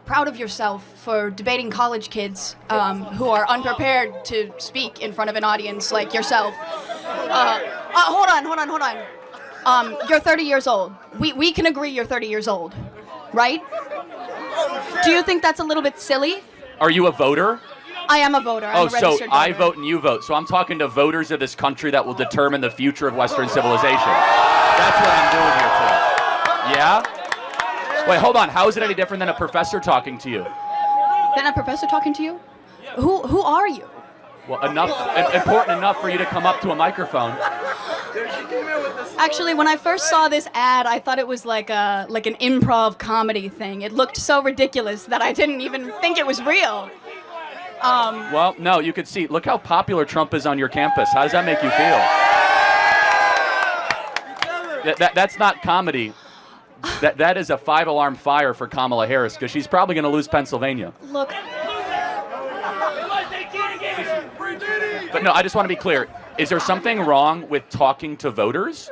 proud of yourself for debating college kids who are unprepared to speak in front of an audience like yourself. Hold on. You're 30 years old. We can agree you're 30 years old, right? Do you think that's a little bit silly? Are you a voter? I am a voter. I'm a registered voter. I vote and you vote. So I'm talking to voters of this country that will determine the future of Western civilization. That's what I'm doing here today. Yeah? Wait, hold on. How is it any different than a professor talking to you? Than a professor talking to you? Who are you? Well, important enough for you to come up to a microphone. Actually, when I first saw this ad, I thought it was like an improv comedy thing. It looked so ridiculous that I didn't even think it was real. Well, no, you could see. Look how popular Trump is on your campus. How does that make you feel? That's not comedy. That is a 5-alarm fire for Kamala Harris because she's probably going to lose Pennsylvania. Look. But no, I just want to be clear. Is there something wrong with talking to voters?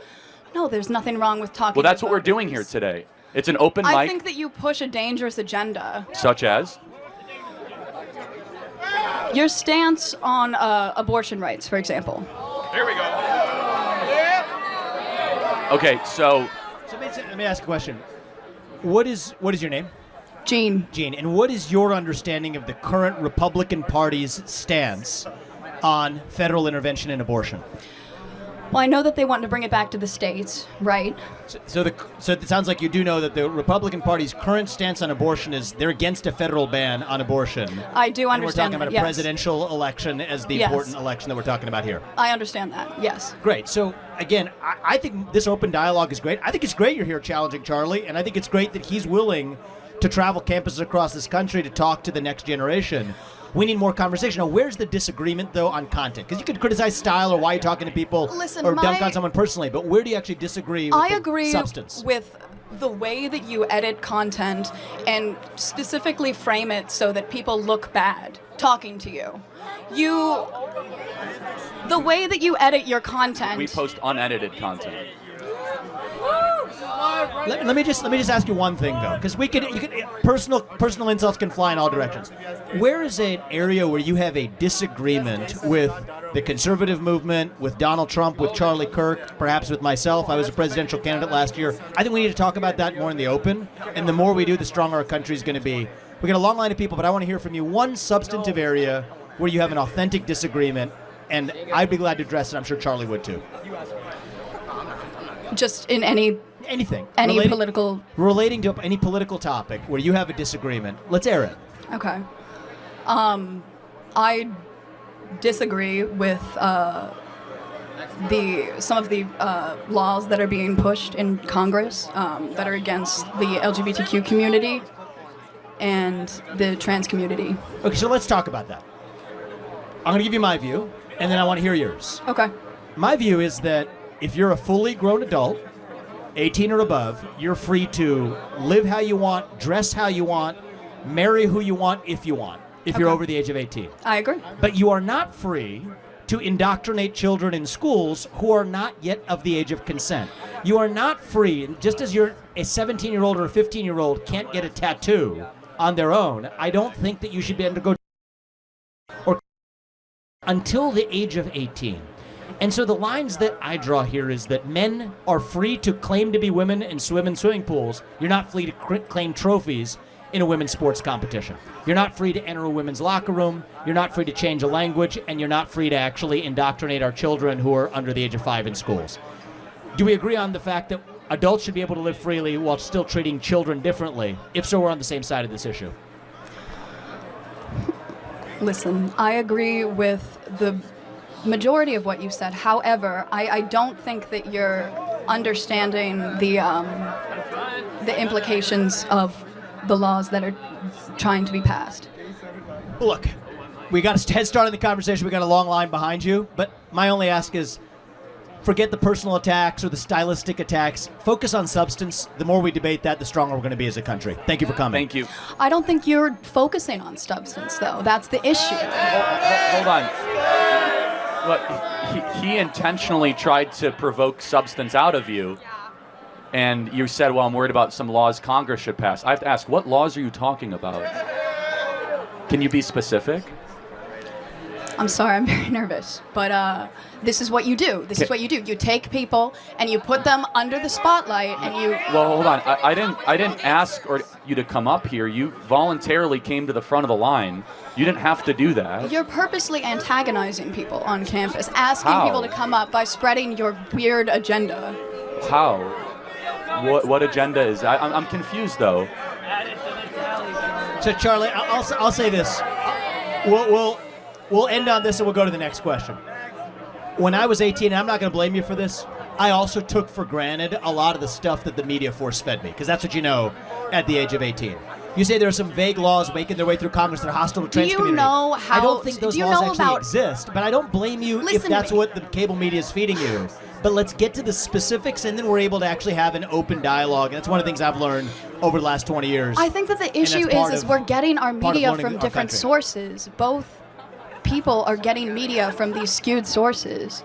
No, there's nothing wrong with talking to voters. Well, that's what we're doing here today. It's an open mic. I think that you push a dangerous agenda. Such as? Your stance on abortion rights, for example. Here we go. Okay, so let me ask a question. What is your name? Jean. Jean. And what is your understanding of the current Republican Party's stance on federal intervention in abortion? Well, I know that they want to bring it back to the states, right? So it sounds like you do know that the Republican Party's current stance on abortion is they're against a federal ban on abortion. I do understand that, and we're talking about a yes. presidential election as the important election that we're talking about here. I understand that, yes. Great. So, again, I think this open dialogue is great. I think it's great you're here challenging Charlie, and I think it's great that he's willing to travel campuses across this country to talk to the next generation. We need more conversation. Now, where's the disagreement, though, on content? Because you could criticize style or why you're talking to people or dunk on someone personally, but where do you actually disagree with the substance? With the way that you edit content and specifically frame it so that people look bad talking to you. The way that you edit your content. We post unedited content. Let me just ask you one thing though, because personal insults can fly in all directions. Where is an area where you have a disagreement with the conservative movement, with Donald Trump, with Charlie Kirk, perhaps with myself? I was a presidential candidate last year. I think we need to talk about that more in the open, and the more we do, the stronger our country is going to be. We got a long line of people, but I want to hear from you one substantive area where you have an authentic disagreement, and I'd be glad to address it. I'm sure Charlie would too. Just in anything, political... Relating to any political topic where you have a disagreement. Let's air it. Okay. I disagree with some of the laws that are being pushed in Congress that are against the LGBTQ community and the trans community. Okay, so let's talk about that. I'm going to give you my view, and then I want to hear yours. Okay. My view is that if you're a fully grown adult, 18 or above, you're free to live how you want, dress how you want, marry who you want if you want, if you're over the age of 18. I agree. But you are not free to indoctrinate children in schools who are not yet of the age of consent. You are not free, just as you're a 17-year-old or a 15-year-old can't get a tattoo on their own, I don't think that you should be able to go or until the age of 18. And so the lines that I draw here is that men are free to claim to be women and swim in swimming pools. You're not free to claim trophies in a women's sports competition. You're not free to enter a women's locker room. You're not free to change a language. And you're not free to actually indoctrinate our children who are under the age of 5 in schools. Do we agree on the fact that adults should be able to live freely while still treating children differently? If so, we're on the same side of this issue. Listen, I agree with the majority of what you said. However, I don't think that you're understanding the implications of the laws that are trying to be passed. Look, we got a head start in the conversation. We got a long line behind you. But my only ask is, forget the personal attacks or the stylistic attacks. Focus on substance. The more we debate that, the stronger we're going to be as a country. Thank you for coming. Thank you. I don't think you're focusing on substance, though. That's the issue. Hold on. Look, he intentionally tried to provoke substance out of you. And you said, well, I'm worried about some laws Congress should pass. I have to ask, what laws are you talking about? Can you be specific? I'm sorry, I'm very nervous, but this is what you do. This is what you do. You take people and you put them under the spotlight, and you. Well, hold on. I didn't ask you to come up here. You voluntarily came to the front of the line. You didn't have to do that. You're purposely antagonizing people on campus, asking How? people to come up by spreading your weird agenda. How? What agenda is that? I'm confused though. So Charlie, I'll say this. We'll end on this and we'll go to the next question. When I was 18, and I'm not going to blame you for this, I also took for granted a lot of the stuff that the media force-fed me, because that's what you know at the age of 18. You say there are some vague laws making their way through Congress that are hostile to trans community. Know how? I don't think those do you laws know actually about, exist, but I don't blame you if Listen that's to me. what the cable media is feeding you. But let's get to the specifics, and then we're able to actually have an open dialogue. And that's one of the things I've learned over the last 20 years. I think that the issue is we're getting our media from different sources. Both people are getting media from these skewed sources.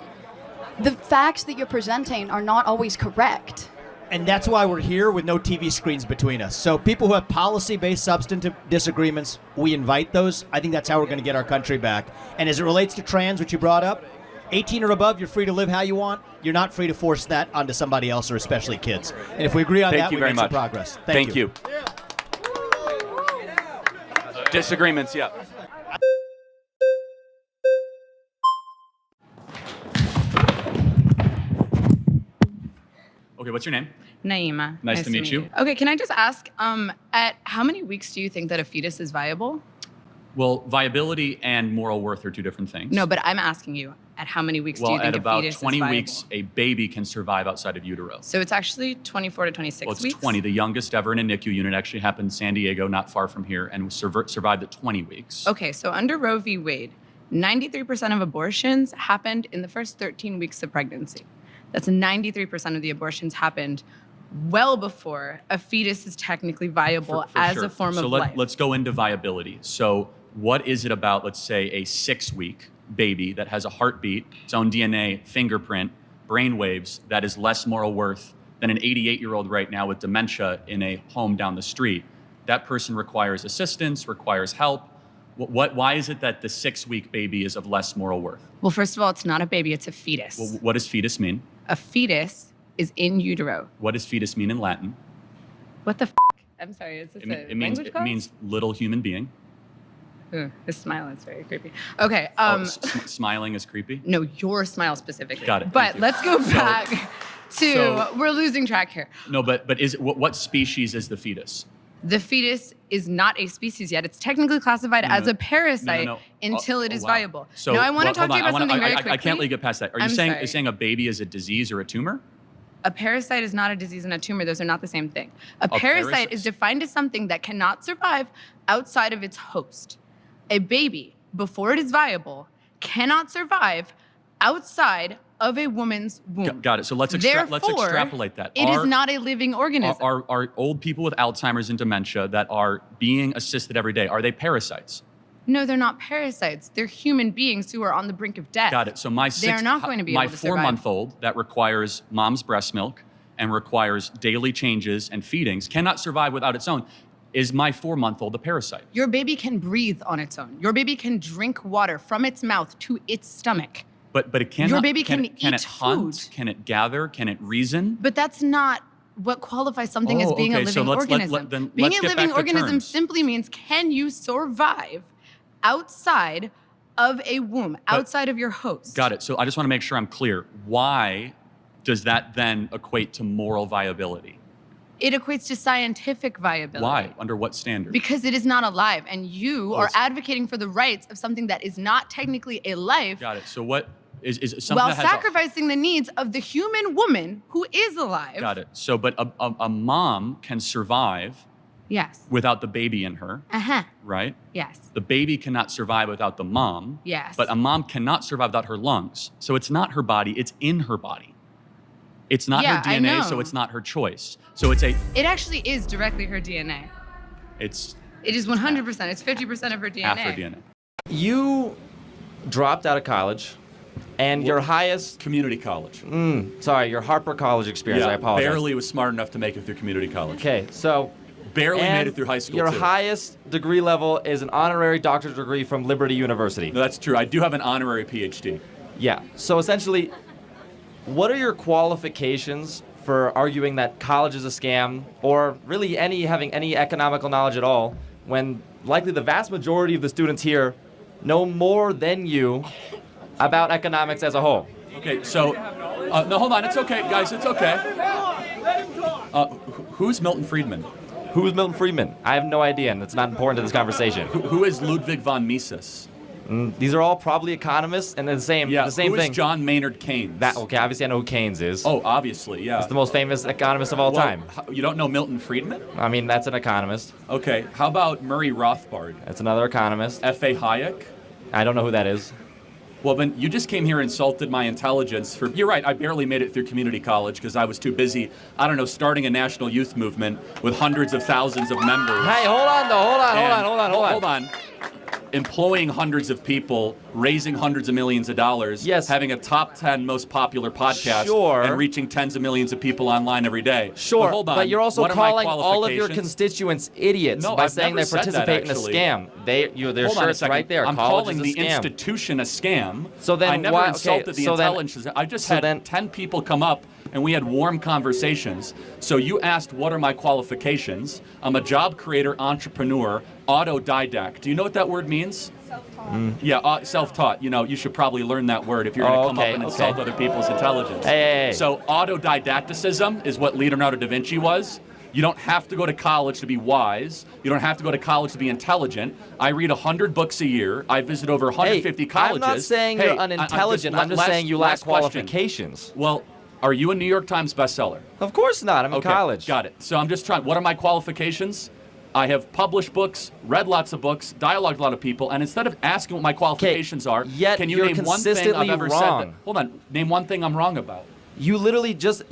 The facts that you're presenting are not always correct. And that's why we're here with no TV screens between us. So people who have policy-based substantive disagreements, we invite those. I think that's how we're going to get our country back. And as it relates to trans, which you brought up, 18 or above, you're free to live how you want. You're not free to force that onto somebody else, or especially kids. And if we agree on that, we make some progress. Thank you. Disagreements, yeah. Okay, what's your name? Naima. Nice to meet you. Okay, can I just ask, at how many weeks do you think that a fetus is viable? Well, viability and moral worth are two different things. No, but I'm asking you, at how many weeks do you think a fetus is viable? Well, at about 20 weeks, a baby can survive outside of utero. So it's actually 24 to 26 Well, it's weeks? 20. The youngest ever in a NICU unit actually happened in San Diego, not far from here, and survived at 20 weeks. Okay, so under Roe v. Wade, 93% of abortions happened in the first 13 weeks of pregnancy. That's 93% of the abortions happened well before a fetus is technically viable For as sure. a form so of life. Let's go into viability. So what is it about, let's say, a 6-week baby that has a heartbeat, its own DNA, fingerprint, brain waves, that is less moral worth than an 88-year-old right now with dementia in a home down the street? That person requires assistance, requires help. Why is it that the 6-week baby is of less moral worth? Well, first of all, it's not a baby, it's a fetus. Well, what does fetus mean? A fetus is in utero. What does fetus mean in Latin? What the f***? I'm sorry, is this It means little human being. Ooh, this smile is very creepy. Okay. Smiling is creepy? No, your smile specifically. Got it. But let's go back to, we're losing track here. No, but is it, what species is the fetus? The fetus is not a species yet. It's technically classified as a parasite until it is viable. So, now, I want to talk to you about something very quickly. I can't let you get past that. Are you saying a baby is a disease or a tumor? A parasite is not a disease and a tumor. Those are not the same thing. A parasite is defined as something that cannot survive outside of its host. A baby, before it is viable, cannot survive outside of a woman's womb. Got it. So let's extrapolate that. It is not a living organism. Are old people with Alzheimer's and dementia that are being assisted every day, are they parasites? No, they're not parasites. They're human beings who are on the brink of death. Got it. So they're not going to be able to survive. My 4-month-old that requires mom's breast milk and requires daily changes and feedings cannot survive without its own. Is my 4-month-old a parasite? Your baby can breathe on its own. Your baby can drink water from its mouth to its stomach. But it cannot. Your baby can eat it hunt? food. Can it gather? Can it reason? But that's not what qualifies something as being a living organism. Being a living organism simply means, can you survive outside of a womb, outside of your host? Got it. So I just want to make sure I'm clear. Why does that then equate to moral viability? It equates to scientific viability. Why? Under what standard? Because it is not alive, and you are advocating for the rights of something that is not technically a life. Got it. So what is something while that has sacrificing the needs of the human woman who is alive. Got it. So, but a mom can survive. Yes. Without the baby in her. Right? Yes. The baby cannot survive without the mom. Yes. But a mom cannot survive without her lungs. So it's not her body, it's in her body. It's not her DNA, so it's not her choice. So it actually is directly her DNA. It is 100%. It's 50% of her DNA. Half her DNA. You dropped out of college And your highest, Community college. sorry, your Harper College experience. I apologize. barely was smart enough to make it through community college. Okay, so Barely and made it through high school, your too. highest degree level is an honorary doctorate degree from Liberty University. No, that's true. I do have an honorary PhD. Yeah. So essentially, what are your qualifications for arguing that college is a scam, or really having any economical knowledge at all, when likely the vast majority of the students here know more than you about economics as a whole? Okay, so, no, hold on. It's okay, guys. It's okay. Who's Milton Friedman? Who's Milton Friedman? I have no idea, and it's not important to this conversation. Who is Ludwig von Mises? These are all probably economists, and the same Yeah, thing. who is John Maynard Keynes? Okay, obviously I know who Keynes is. Oh, obviously, yeah. He's the most famous economist of all Well, time. You don't know Milton Friedman? I mean, that's an economist. Okay, how about Murray Rothbard? That's another economist. F.A. Hayek? I don't know who that is. Well, then you just came here and insulted my intelligence. You're right, I barely made it through community college because I was too busy, I don't know, starting a national youth movement with hundreds of thousands of members. Hey, hold on, though. Hold on. Employing hundreds of people, raising hundreds of millions of dollars, Yes. having a top 10 most popular podcast, Sure. and reaching tens of millions of people online every day. Sure, But hold on. but you're also What are my calling all of your qualifications? constituents idiots No, by I've saying never they said that, participate in a actually. scam. Their Hold on a shirts second. right there. I'm College calling is the a scam. institution a scam. So then I never why- insulted okay, the so then- intelligence. I just so had then- 10 people come up and we had warm conversations. So you asked, what are my qualifications? I'm a job creator, entrepreneur, autodidact. Do you know what that word means? Yeah, self-taught. You know, you should probably learn that word if you're going to come up and insult other people's intelligence. Hey. So autodidacticism is what Leonardo da Vinci was. You don't have to go to college to be wise. You don't have to go to college to be intelligent. I read 100 books a year. I visit over 150 colleges. I'm not saying you're unintelligent. I'm just saying you lack qualifications. Well, are you a New York Times bestseller? Of course not. I'm in Okay, college. got it. So I'm just trying. What are my qualifications? I have published books, read lots of books, dialogued with a lot of people, and instead of asking what my qualifications are, yet can you you're name one thing I've consistently ever wrong. said? Hold on. Name one thing I'm wrong about. You literally just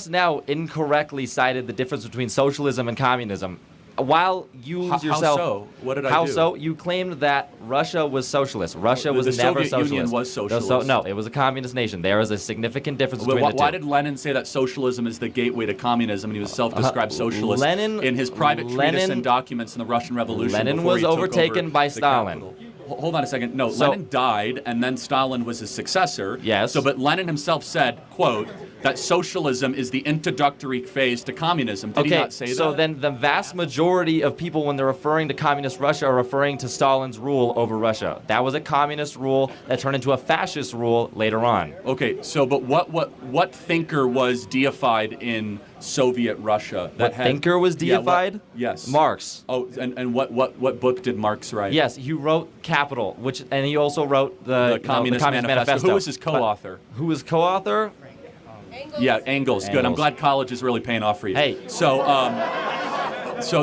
now incorrectly cited the difference between socialism and communism. While you yourself. How so? What did I do? How so? You claimed that Russia was socialist. Russia was The never Soviet socialist. Union was socialist. No, it was a communist nation. There is a significant difference between the two. Why did Lenin say that socialism is the gateway to communism, and he was self-described socialist in his private treatise and documents in the Russian Revolution? Lenin before was he took overtaken over by the Stalin. capital? Hold on a second. No, So- Lenin died, and then Stalin was his successor. Yes. So, but Lenin himself said, quote, that socialism is the introductory phase to communism. Did he not say that? So then the vast majority of people, when they're referring to communist Russia, are referring to Stalin's rule over Russia. That was a communist rule that turned into a fascist rule later on. Okay, so but what thinker was deified in Soviet Russia? Thinker was deified? Yes. Marx. Oh, and what book did Marx write? Yes, he wrote Capital, and he also wrote the Communist Manifesto. Who was his co-author? Who was co-author? Yeah, Engels. Good. I'm Engels. glad college is really paying off for you. Hey. So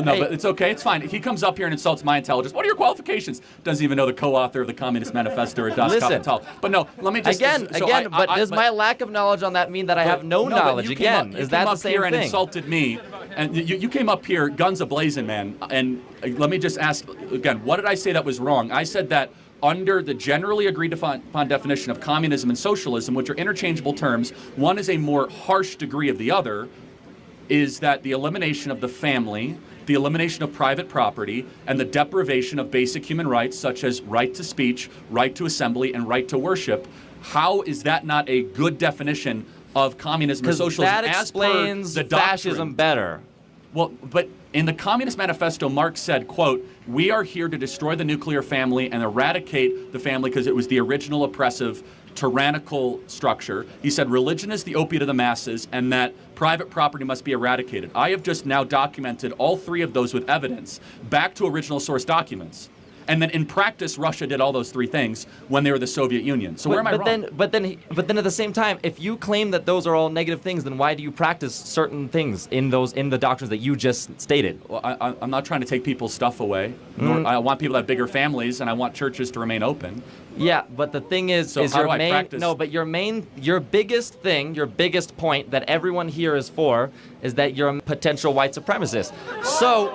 no, but it's okay. It's fine. He comes up here and insults my intelligence. What are your qualifications? Doesn't even know the co-author of the Communist Manifesto or Das Listen. Kapital. But no, let me just Does my lack of knowledge on that mean that I have no knowledge? You Again, is that the same here thing? and insulted me, and you came up here guns a-blazing, man. And let me just ask again, what did I say that was wrong? I said that under the generally agreed upon definition of communism and socialism, which are interchangeable terms, one is a more harsh degree of the other, is that the elimination of the family, the elimination of private property, and the deprivation of basic human rights such as right to speech, right to assembly, and right to worship. How is that not a good definition of communism or Because socialism? that explains the fascism doctrine? better. Well, but in the Communist Manifesto, Marx said, quote, we are here to destroy the nuclear family and eradicate the family because it was the original oppressive, tyrannical structure. He said religion is the opiate of the masses and that private property must be eradicated. I have just now documented all three of those with evidence back to original source documents. And then in practice, Russia did all those three things when they were the Soviet Union. So where am I wrong? But then at the same time, if you claim that those are all negative things, then why do you practice certain things in the doctrines that you just stated? Well, I'm not trying to take people's stuff away. I want people to have bigger families, and I want churches to remain open. Yeah, but the thing is So how do I practice? No, but your biggest point that everyone here is for is that you're a potential white supremacist. So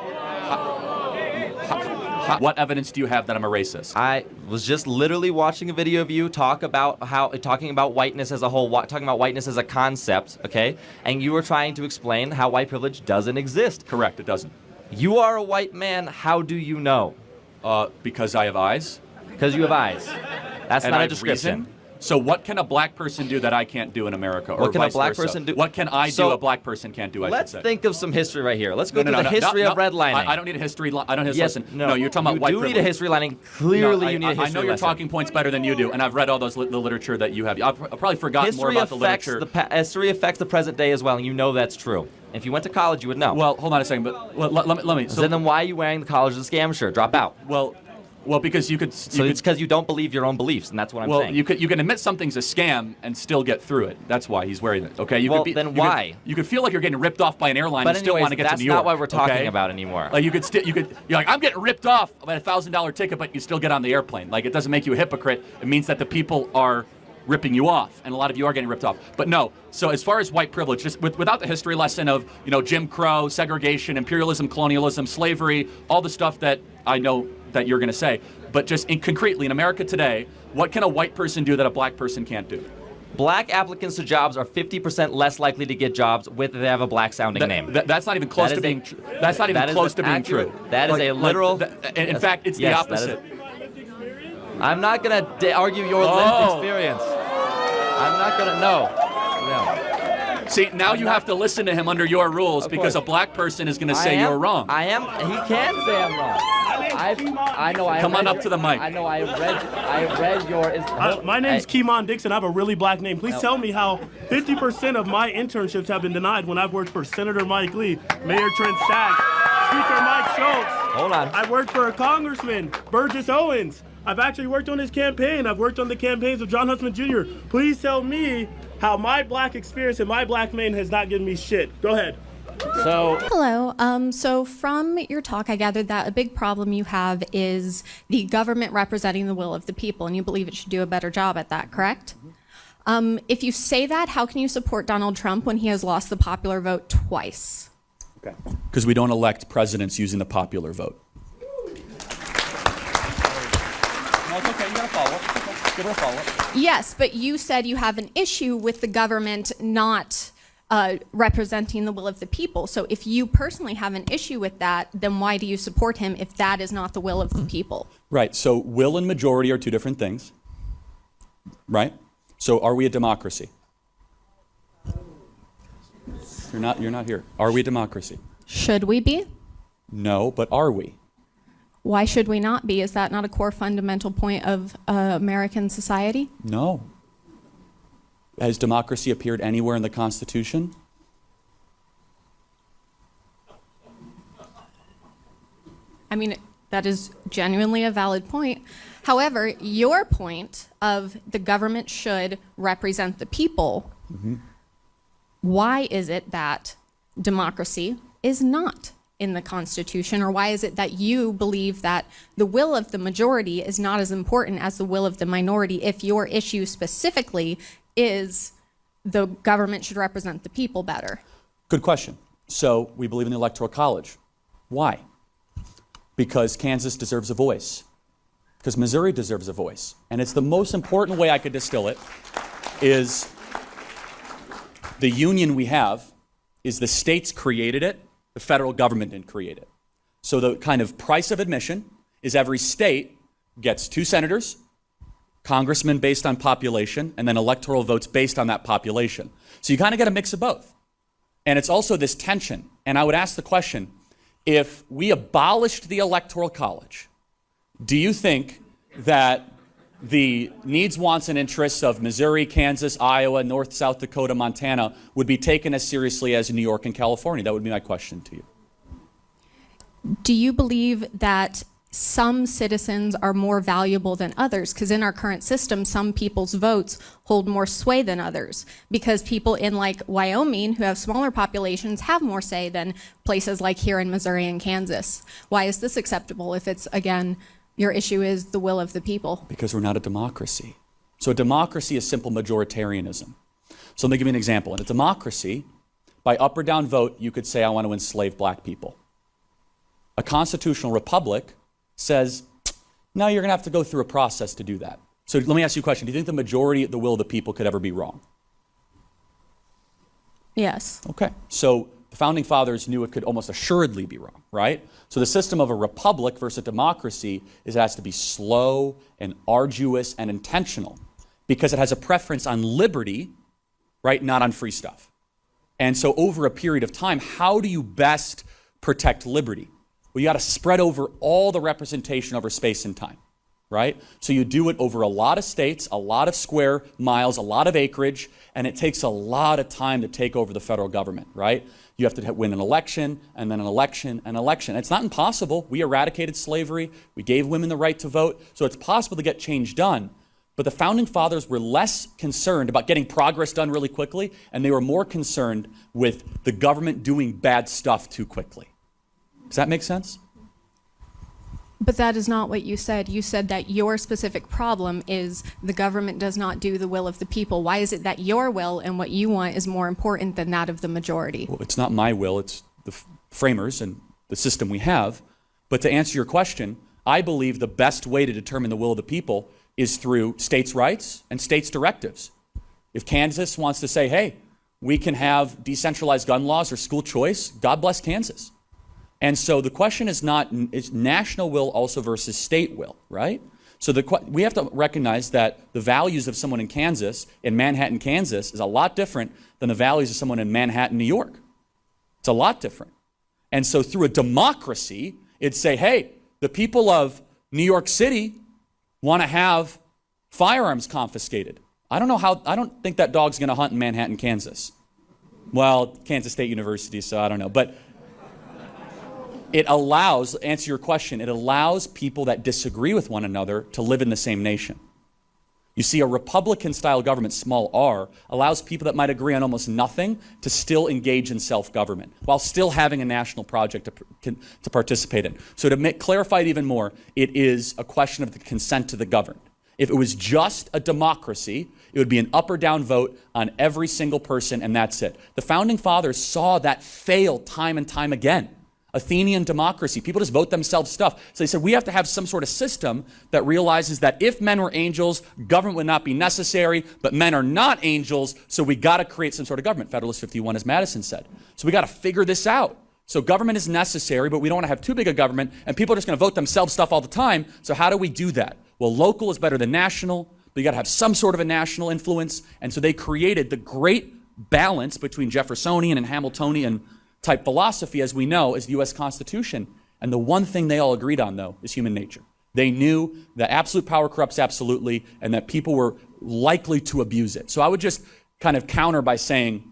What evidence do you have that I'm a racist? I was just literally watching a video of you talking about whiteness as a whole, talking about whiteness as a concept, okay? And you were trying to explain how white privilege doesn't exist. Correct, it doesn't. You are a white man. How do you know? Because I have eyes. Because you have eyes. That's And not I a have description. reason. So what can a black person do that I can't do in America? Or What can a vice black versa? person do? What can I So, do a black person can't do, I should Let's say? think of some history right here. Let's go No, through the history no, of redlining. I don't need a history. I don't need Yes, listen. no, You're talking about white You do privilege. need a history lining. Clearly, you need a history I know your lesson. talking points better than you do, and I've read all the literature that you have. I've probably forgotten more about the literature. History affects the present day as well, and you know that's true. If you went to college, you would know. Well, hold on a second, but let me. So then why are you wearing the college as a scam shirt? Drop out. Well, because you could. So it's because you don't believe your own beliefs, and that's what I'm saying. Well, you can admit something's a scam and still get through it. That's why he's wearing it. Okay. Why? You could feel like you're getting ripped off by an airline But and still anyways, want to get to New York. that's not what we're talking okay? about anymore. Like you're like, I'm getting ripped off by a $1,000 ticket, but you still get on the airplane. Like it doesn't make you a hypocrite. It means that the people are ripping you off, and a lot of you are getting ripped off. But no. So as far as white privilege, just without the history lesson of Jim Crow, segregation, imperialism, colonialism, slavery, all the stuff that I know that you're going to say, but just concretely in America today, what can a white person do that a black person can't do? Black applicants to jobs are 50% less likely to get jobs if they have a black-sounding name. That's not even close to being true. That's not even close to being true. That is a literal. In fact, it's the opposite. I'm not going to argue your lived experience. I'm not going to. No. See, now you have to listen to him under your rules because a black person is going to say you're wrong. I am. He can say I'm wrong. I know. Come on up to the mic. I know. I read your. My name's Keemon Dixon. I have a really black name. Please tell me how 50% of my internships have been denied when I've worked for Senator Mike Lee, Mayor Trent Sachs, Speaker Mike Schultz. Hold on. I've worked for Congressman Burgess Owens. I've actually worked on his campaign. I've worked on the campaigns of John Huntsman Jr. Please tell me how my black experience and my black name has not given me shit. Go ahead. Hello. So from your talk, I gathered that a big problem you have is the government representing the will of the people, and you believe it should do a better job at that, correct? If you say that, how can you support Donald Trump when he has lost the popular vote twice? Okay. Because we don't elect presidents using the popular vote. No, it's okay. You got to follow up. Give her a follow-up. Yes, but you said you have an issue with the government not representing the will of the people. So if you personally have an issue with that, then why do you support him if that is not the will of the people? Right. So will and majority are two different things. Right? So are we a democracy? You're not here. Are we a democracy? Should we be? No, but are we? Why should we not be? Is that not a core fundamental point of American society? No. Has democracy appeared anywhere in the Constitution? I mean, that is genuinely a valid point. However, your point of the government should represent the people, why is it that democracy is not in the Constitution, or why is it that you believe that the will of the majority is not as important as the will of the minority if your issue specifically is the government should represent the people better? Good question. So we believe in the Electoral College. Why? Because Kansas deserves a voice. Because Missouri deserves a voice. And it's the most important way I could distill it is the union we have is the states created it, the federal government didn't create it. So the kind of price of admission is every state gets 2 senators, congressmen based on population, and then electoral votes based on that population. So you kind of get a mix of both. And it's also this tension. And I would ask the question, if we abolished the Electoral College, do you think that the needs, wants, and interests of Missouri, Kansas, Iowa, North, South Dakota, Montana would be taken as seriously as New York and California? That would be my question to you. Do you believe that some citizens are more valuable than others? Because in our current system, some people's votes hold more sway than others, because people in like Wyoming who have smaller populations have more say than places like here in Missouri and Kansas. Why is this acceptable if it's, again, your issue is the will of the people? Because we're not a democracy. So a democracy is simple majoritarianism. So let me give you an example. In a democracy, by up or down vote, you could say, I want to enslave black people. A constitutional republic, says, no, you're going to have to go through a process to do that. So let me ask you a question. Do you think the majority of the will of the people could ever be wrong? Yes. Okay. So the founding fathers knew it could almost assuredly be wrong, right? So the system of a republic versus a democracy is it has to be slow and arduous and intentional because it has a preference on liberty, right, not on free stuff. And so over a period of time, how do you best protect liberty? Well, you got to spread over all the representation over space and time, right? So you do it over a lot of states, a lot of square miles, a lot of acreage, and it takes a lot of time to take over the federal government, right? You have to win an election, and then an election, and an election. It's not impossible. We eradicated slavery. We gave women the right to vote. So it's possible to get change done. But the founding fathers were less concerned about getting progress done really quickly, and they were more concerned with the government doing bad stuff too quickly. Does that make sense? But that is not what you said. You said that your specific problem is the government does not do the will of the people. Why is it that your will and what you want is more important than that of the majority? Well, it's not my will, it's the framers and the system we have. But to answer your question, I believe the best way to determine the will of the people is through states' rights and states' directives. If Kansas wants to say, hey, we can have decentralized gun laws or school choice, God bless Kansas. And so the question is not, is national will also versus state will, right? So we have to recognize that the values of someone in Kansas, in Manhattan, Kansas, is a lot different than the values of someone in Manhattan, New York. It's a lot different. And so through a democracy, it'd say, hey, the people of New York City want to have firearms confiscated. I don't think that dog's going to hunt in Manhattan, Kansas. Well, Kansas State University, so I don't know. But it allows, answer your question, it allows people that disagree with one another to live in the same nation. You see, a Republican-style government, small r, allows people that might agree on almost nothing to still engage in self-government while still having a national project to participate in. So to clarify it even more, it is a question of the consent to the governed. If it was just a democracy, it would be an up or down vote on every single person, and that's it. The Founding Fathers saw that fail time and time again. Athenian democracy, people just vote themselves stuff. So they said, we have to have some sort of system that realizes that if men were angels, government would not be necessary, but men are not angels, so we got to create some sort of government. Federalist 51, as Madison said. So we got to figure this out. So government is necessary, but we don't want to have too big a government, and people are just going to vote themselves stuff all the time. So how do we do that? Well, local is better than national, but you got to have some sort of a national influence. And so they created the great balance between Jeffersonian and Hamiltonian type philosophy, as we know, is the U.S. Constitution. And the one thing they all agreed on, though, is human nature. They knew that absolute power corrupts absolutely, and that people were likely to abuse it. So I would just kind of counter by saying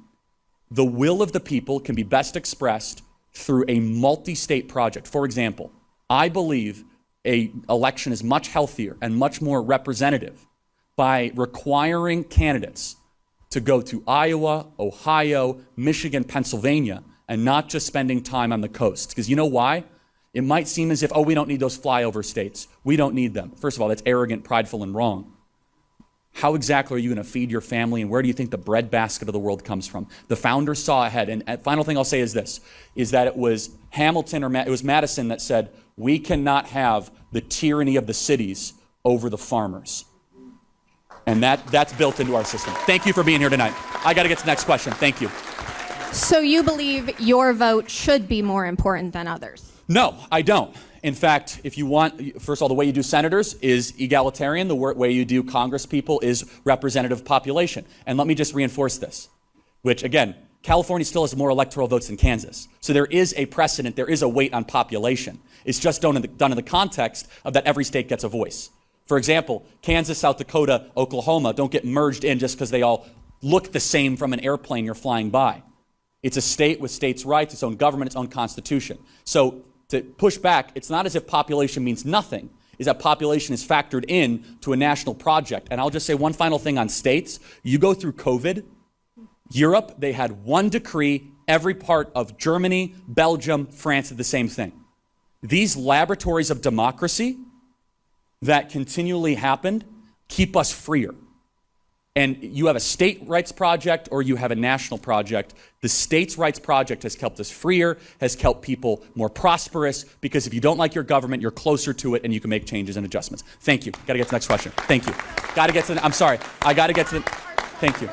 the will of the people can be best expressed through a multi-state project. For example, I believe an election is much healthier and much more representative by requiring candidates to go to Iowa, Ohio, Michigan, Pennsylvania, and not just spending time on the coast. Because you know why? It might seem as if, oh, we don't need those flyover states. We don't need them. First of all, that's arrogant, prideful, and wrong. How exactly are you going to feed your family, and where do you think the breadbasket of the world comes from? The founders saw ahead, and final thing I'll say is this, is that it was Hamilton, or it was Madison that said, we cannot have the tyranny of the cities over the farmers. And that's built into our system. Thank you for being here tonight. I got to get to the next question. Thank you. So you believe your vote should be more important than others? No, I don't. In fact, if you want, first of all, the way you do senators is egalitarian. The way you do Congress people is representative population. And let me just reinforce this, which again, California still has more electoral votes than Kansas. So there is a precedent, there is a weight on population. It's just done in the context of that every state gets a voice. For example, Kansas, South Dakota, Oklahoma don't get merged in just because they all look the same from an airplane you're flying by. It's a state with states' rights, its own government, its own constitution. So to push back, it's not as if population means nothing, is that population is factored in to a national project. And I'll just say one final thing on states. You go through COVID, Europe, they had one decree, every part of Germany, Belgium, France did the same thing. These laboratories of democracy that continually happened keep us freer. and you have a state rights project or you have a national project, the states' rights project has kept us freer, has kept people more prosperous, because if you don't like your government, you're closer to it and you can make changes and adjustments. Thank you. Got to get to the next question. Thank you. Got to get to the, I'm sorry. I got to get to the, thank you.